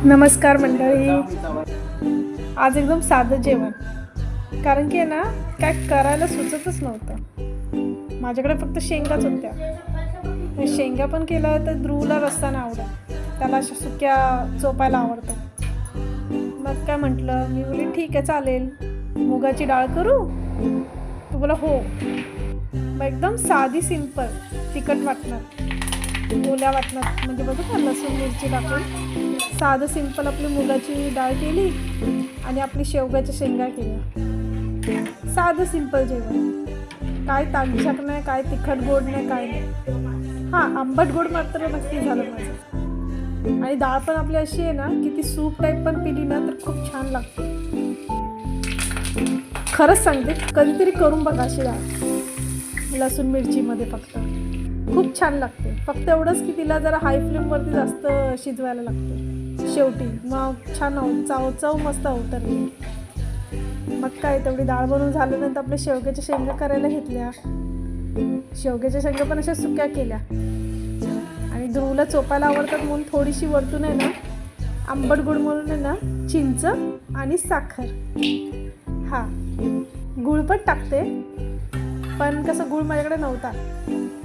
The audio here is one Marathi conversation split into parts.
नमस्कार मंडळी. आज एकदम साधं जेवण, कारण की ना काय करायला सुचतच नव्हतं. माझ्याकडे फक्त शेंगाच होत्या. शेंगा पण केलं तर ध्रुवला रस्ता नाही आवडत, त्याला अशा सुक्या चोपायला आवडतं. मग काय म्हटलं, मी बोलली ठीक आहे चालेल, मुगाची डाळ करू. तू बोला हो. मग एकदम साधी सिंपल, तिखट वाटणार, ओल्या वाटणार, म्हणजे बघू ना लसूण मिरची टाकून साधं सिंपल आपली मुगाची डाळ केली आणि आपली शेवग्याच्या शेंगा केल्या. साधं सिंपल जेवण, काय ताकझाक नाही, काय तिखट गोड नाही, काय नाही. हां, आंबट गोड मात्र नक्की झालं माझं. आणि डाळ पण आपली अशी आहे ना की ती सूप टाईप पण पिली ना तर खूप छान लागते. खरंच सांगते, कधीतरी करून बघा अशी डाळ लसूण मिरचीमध्ये, फक्त खूप छान लागते. फक्त एवढंच की तिला जरा हाय फ्लेमवरती जास्त शिजवायला लागते शेवटी, मग छान चव मस्त उतरली. मग काय, तेवढी डाळ बनवून झाल्यानंतर आपल्या शेवग्याच्या शेंगा करायला घेतल्या. शेवग्याच्या शेंगा पण अशा सुक्या केल्या आणि ध्रुवला चोपायला आवडतात म्हणून थोडीशी वरतून आहे ना आंबट गोड म्हणून आहे ना चिंच आणि साखर, हा गुळ पण टाकते, पण कसं गुळ माझ्याकडे नव्हता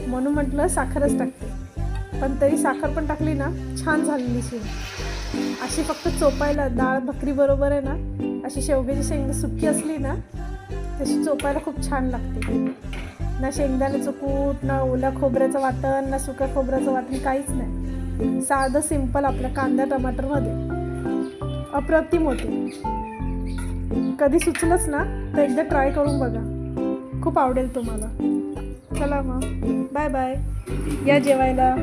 म्हणून म्हटलं साखरच टाकते. पण तरी साखर पण टाकली ना छान झालेली शेंग. अशी फक्त चोपायला डाळ भाकरी बरोबर आहे ना, अशी शेवग्याची शेंग सुकी असली ना तशी चोपायला खूप छान लागते. ना शेंगदाण्याचं कूट, ना ओल्या खोबऱ्याचं वाटण, ना सुक्या खोबऱ्याचं वाटण, काहीच नाही. साधं सिंपल आपल्या कांदा टमाटरमध्ये अप्रतिम होते. कधी सुचलंच ना तर एकदा ट्राय करून बघा, खूप आवडेल तुम्हाला. चला मग, बाय बाय, या जेवायला.